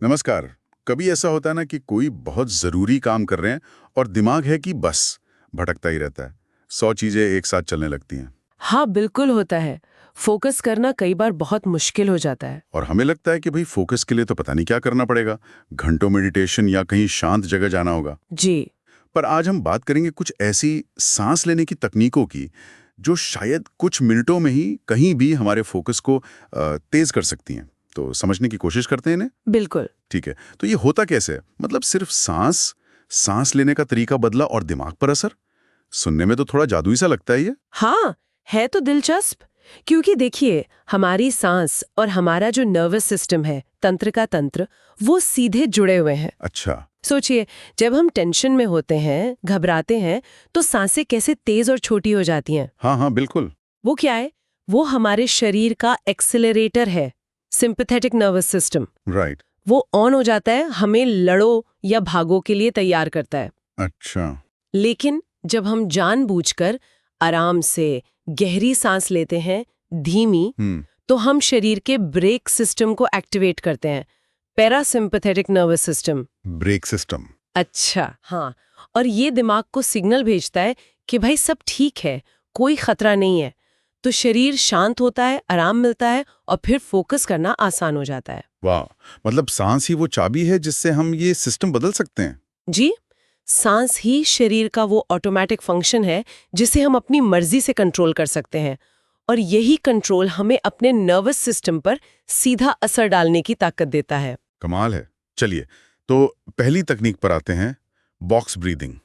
नमस्कार। कभी ऐसा होता है ना कि कोई बहुत ज़रूरी काम कर रहे हैं और दिमाग है कि बस भटकता ही रहता है। 100 चीज़ें एक साथ चलने लगती हैं हाँ, बिल्कुल होता है। फोकस करना कई बार बहुत मुश्किल हो जाता है। और हमें लगता है कि भाई फोकस के लिए तो पता नहीं क्या करना पड़ेगा, घंटों मेडिटेशन या कहीं शांत जगह जाना होगा। जी। पर आज हम बात करेंगे कुछ ऐसी सांस लेने की तकनीकों की जो शायद कुछ मिनटों में ही कहीं भी हमारे फोकस को तेज कर सकती हैं। तो समझने की कोशिश करते हैं इन्हें। बिल्कुल। ठीक है, तो ये होता कैसे है? मतलब सिर्फ सांस सांस लेने का तरीका बदला और दिमाग पर असर? सुनने में तो थोड़ा जादुई सा लगता है ये। हाँ, है तो दिलचस्प। क्योंकि देखिए, हमारी सांस और हमारा जो नर्वस सिस्टम है, तंत्र का तंत्र, वो सीधे जुड़े हुए हैं। अच्छा। सोचिए, जब हम टेंशन में होते हैं, घबराते हैं, तो सांसें कैसे तेज और छोटी हो जाती हैं। हाँ हाँ, बिल्कुल। वो क्या है? वो हमारे शरीर का एक्सेलरेटर है, सिंपैथेटिक नर्वस सिस्टम। राइट। वो ऑन हो जाता है, हमें लड़ो या भागो के लिए तैयार करता है। अच्छा। लेकिन जब हम जानबूझकर आराम से गहरी सांस लेते हैं, धीमी, तो हम शरीर के ब्रेक सिस्टम को एक्टिवेट करते हैं, parasympathetic nervous system. Brake system. अच्छा, हाँ। और ये दिमाग को सिग्नल भेजता है कि भाई सब ठीक है, कोई खतरा नहीं है। तो शरीर शांत होता है, आराम मिलता है और फिर फोकस करना आसान हो जाता है। वाह, मतलब सांस ही वो चाबी है जिससे हम ये सिस्टम बदल सकते हैं। जी, सांस ही शरीर का वो ऑटोमेटिक फंक्शन है जिसे हम अपनी मर्जी से कंट्रोल कर सकते हैं। और यही कंट्रोल हमें अपने नर्वस सिस्टम पर सीधा असर डालने की ताकत देता है। कमाल है। चलिए, तो पहली तकनीक पर आते हैं, बॉक्स ब्रीदिंग।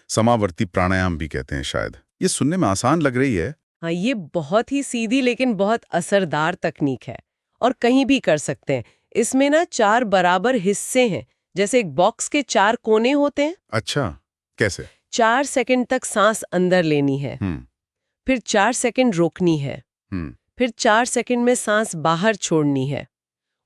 समावर्ती प्राणायाम भी कहते हैं शायद। ये सुनने में आसान लग रही है। हाँ, ये बहुत ही सीधी लेकिन बहुत असरदार तकनीक है और कहीं भी कर सकते हैं। इसमें ना 4 बराबर हिस्से हैं, जैसे एक बॉक्स के 4 कोने होते हैं। अच्छा, कैसे? 4 सेकंड तक सांस अंदर लेनी है, हम्म। फिर 4 सेकंड रोकनी है, हम्म। फिर 4 सेकंड में सांस बाहर छोड़नी है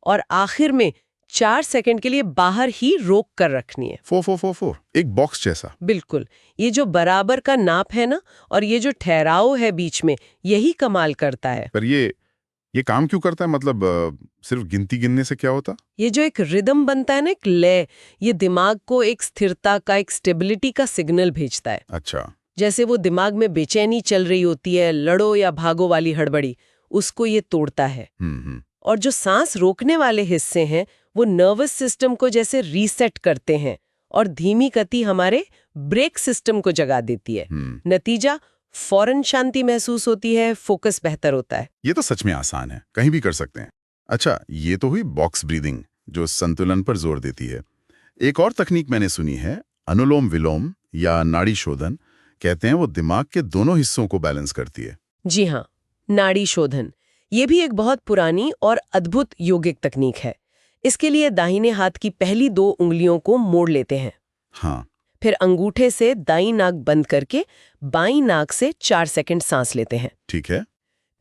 और आखिर में 4 सेकंड के लिए बाहर ही रोक कर रखनी है। 4 4 4 4, एक बॉक्स जैसा। बिल्कुल। ये जो बराबर का नाप है ना, और ये जो ठहराव है बीच में, यही कमाल करता है। पर ये काम क्यों करता है? मतलब सिर्फ गिनती गिनने से क्या होता? ये जो एक रिदम बनता है ना, एक लय, ये दिमाग को एक स्थिरता का, एक स्टेबिलिटी का सिग्नल भेजता है। अच्छा। जैसे वो दिमाग में बेचैनी चल रही होती है, लड़ो या भागो वाली हड़बड़ी, उसको ये तोड़ता है। और जो सांस रोकने वाले हिस्से हैं, वो नर्वस सिस्टम को जैसे रीसेट करते हैं और धीमी गति हमारे ब्रेक सिस्टम को जगा देती है। नतीजा, फौरन शांति महसूस होती है, फोकस बेहतर होता है। ये तो सच में आसान है, कहीं भी कर सकते हैं। अच्छा, ये तो हुई बॉक्स ब्रीदिंग जो संतुलन पर जोर देती है। एक और तकनीक मैंने सुनी है, अनुलोम विलोम या नाड़ी शोधन। कहते हैं वो दिमाग के दोनों हिस्सों को बैलेंस करती है। जी हाँ, नाड़ी शोधन, ये भी एक बहुत पुरानी और अद्भुत योगिक तकनीक है। इसके लिए दाहिने हाथ की पहली 2 उंगलियों को मोड़ लेते हैं, हाँ। फिर अंगूठे से दाईं नाक बंद करके बाईं नाक से 4 सेकंड सांस लेते हैं, ठीक है।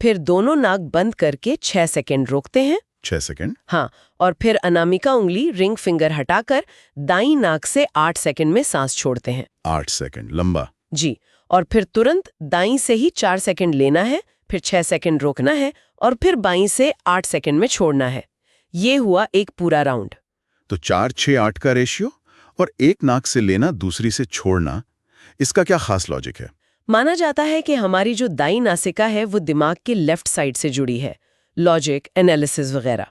फिर दोनों नाक बंद करके 6 सेकंड रोकते हैं। 6 सेकंड। हाँ, और फिर अनामिका उंगली, रिंग फिंगर हटाकर दाईं नाक से 8 सेकंड में सांस छोड़ते हैं। 8 सेकंड लंबा। जी, और फिर तुरंत दाईं से ही 4 सेकंड लेना है, फिर 6 सेकंड रोकना है और फिर बाईं से 8 सेकंड में छोड़ना है। ये हुआ एक पूरा राउंड। तो 4 6 8 का रेशियो और एक नाक से लेना, दूसरी से छोड़ना, इसका क्या खास लॉजिक है? माना जाता है कि हमारी जो दाईं नासिका है वो दिमाग के लेफ्ट साइड से जुड़ी है, लॉजिक, एनालिसिस वगैरह।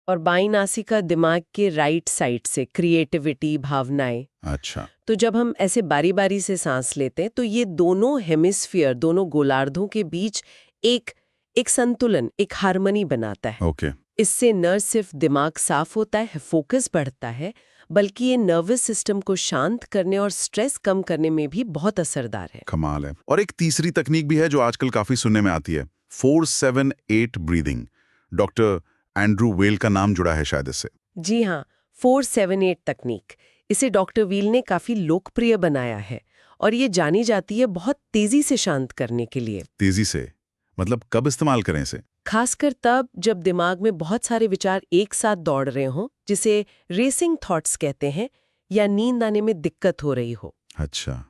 और बाईं नासिका दिमाग के राइट साइड से, क्रिएटिविटी, भावनाएं। अच्छा। तो जब हम ऐसे बारी बारी से सांस लेते हैं तो ये दोनों हेमिस्फीयर, दोनों गोलार्धों के बीच एक एक संतुलन, एक हार्मनी बनाता है। ओके। इससे न सिर्फ दिमाग साफ होता है, फोकस बढ़ता है, बल्कि ये नर्वस सिस्टम को शांत करने और स्ट्रेस कम करने में भी बहुत असरदार है। कमाल है। और एक तीसरी तकनीक भी है जो आजकल काफी सुनने में आती है, 4-7-8 ब्रीदिंग। डॉक्टर एंड्रू वेल का नाम जुड़ा है शायद इससे। जी हाँ, 4-7-8 तकनीक, इसे डॉक्टर व्हील ने काफी लोकप्रिय बनाया है और ये जानी जाती है बहुत तेजी से शांत करने के लिए। तेजी से मतलब कब इस्तेमाल करें इसे? खासकर तब जब दिमाग में बहुत सारे विचार एक साथ दौड़ रहे हों, जिसे रेसिंग थॉट्स कहते हैं, या नींद आने में दिक्कत हो रही हो। अच्छा,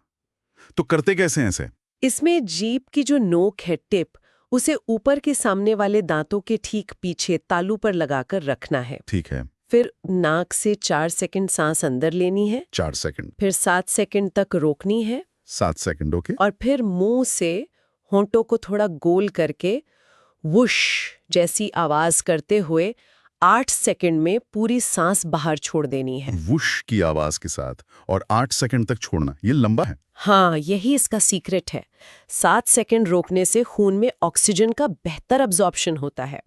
तो करते कैसे हैं इसे? इसमें जीभ की जो नोक है, टिप, उसे ऊपर के सामने वाले दांतों के ठीक पीछे तालू पर लगाकर रखना है। ठीक है। फिर नाक से 4 सेकंड सांस अंदर लेनी है, 4 सेकंड, फिर 7 सेकंड तक रोकनी है 7 सेकंड, ओके। और फिर मुंह से होंठों को थोड़ा गोल करके वुश जैसी आवाज करते हुए 8 सेकंड में पूरी सांस बाहर छोड़ देनी है। वुश की आवाज के साथ और 8 सेकंड तक छोड़ना, ये लंबा है। हाँ, यही इसका सीक्रेट है। 7 सेकंड रोकने से खून में ऑक्सीजन का बेहतर अब्जॉर्प्शन होता है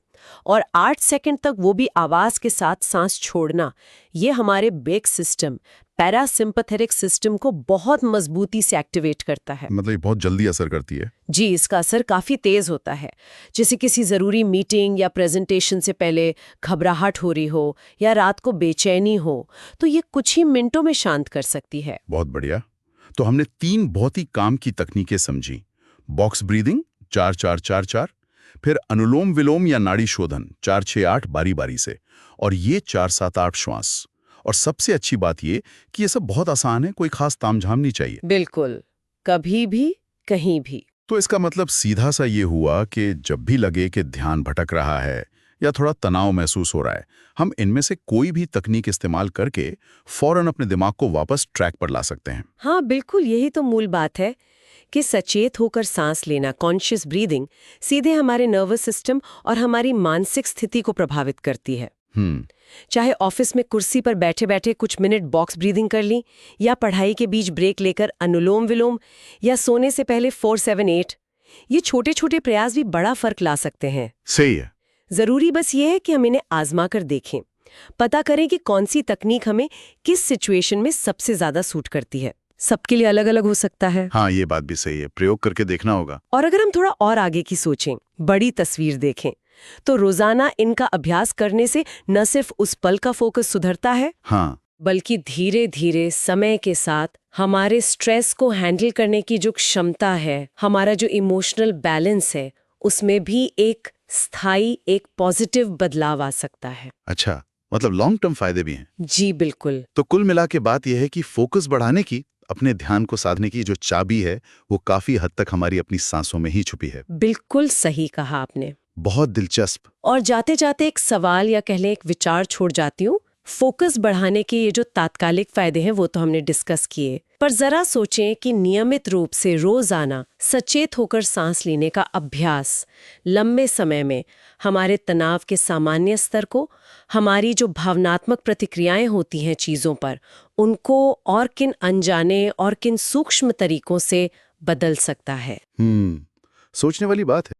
और 8 सेकंड तक वो भी आवाज के साथ सांस छोड़ना, ये हमारे बेक सिस्टम, पैरासिम्पैथेटिक सिस्टम को बहुत मजबूती से एक्टिवेट करता है। मतलब ये बहुत जल्दी असर करती है। जी, इसका असर काफी तेज होता है। जैसे किसी जरूरी मीटिंग या प्रेजेंटेशन से पहले घबराहट हो रही हो या रात को बेचैनी हो, तो ये कुछ ही मिनटों में शांत कर सकती है। बहुत बढ़िया। तो हमने 3 बहुत ही काम की तकनीकें समझी। बॉक्स ब्रीदिंग 4-4-4-4, फिर अनुलोम विलोम या नाड़ी शोधन 4-6-8 बारी-बारी से, और ये 4-7-8 श्वास। और सबसे अच्छी बात ये कि ये सब बहुत आसान है, कोई खास तामझाम नहीं चाहिए। बिल्कुल, कभी भी कहीं भी। तो इसका मतलब सीधा सा ये हुआ कि जब भी लगे कि ध्यान भटक रहा है या थोड़ा तनाव महसूस हो रहा है, हम इनमें से कोई भी तकनीक इस्तेमाल करके फौरन अपने दिमाग को वापस ट्रैक पर ला सकते हैं। हाँ, बिल्कुल, यही तो मूल बात है कि सचेत होकर सांस लेना, कॉन्शियस ब्रीदिंग, सीधे हमारे नर्वस सिस्टम और हमारी मानसिक स्थिति को प्रभावित करती है। चाहे ऑफिस में कुर्सी पर बैठे बैठे कुछ मिनट बॉक्स ब्रीदिंग कर ली, या पढ़ाई के बीच ब्रेक लेकर अनुलोम विलोम, या सोने से पहले 4-7-8, ये छोटे छोटे प्रयास भी बड़ा फर्क ला सकते हैं। सही है। जरूरी बस ये है कि हम इन्हें आजमा कर देखें, पता करें कि कौन सी तकनीक हमें किस सिचुएशन में सबसे ज्यादा सूट करती है। सबके लिए अलग अलग हो सकता है। हाँ, ये बात भी सही है, प्रयोग करके देखना होगा। और अगर हम थोड़ा और आगे की सोचें, बड़ी तस्वीर देखें, तो रोजाना इनका अभ्यास करने से न सिर्फ उस पल का फोकस सुधरता है, हाँ, बल्कि धीरे धीरे समय के साथ हमारे स्ट्रेस को हैंडल करने की जो क्षमता है, हमारा जो इमोशनल बैलेंस है, उसमें भी एक स्थायी, एक पॉजिटिव बदलाव आ सकता है। अच्छा, मतलब लॉन्ग टर्म फायदे भी हैं। जी बिल्कुल। तो कुल मिला के बात यह है कि फोकस बढ़ाने की, अपने ध्यान को साधने की जो चाबी है, वो काफी हद तक हमारी अपनी सांसों में ही छुपी है। बिल्कुल सही कहा आपने। बहुत दिलचस्प। और जाते जाते एक सवाल या कह लें एक विचार छोड़ जाती हूँ। फोकस बढ़ाने के ये जो तात्कालिक फायदे हैं वो तो हमने डिस्कस किए, पर जरा सोचें कि नियमित रूप से रोजाना सचेत होकर सांस लेने का अभ्यास लंबे समय में हमारे तनाव के सामान्य स्तर को, हमारी जो भावनात्मक प्रतिक्रियाएं होती हैं चीजों पर, उनको और किन अनजाने और किन सूक्ष्म तरीकों से बदल सकता है। सोचने वाली बात है।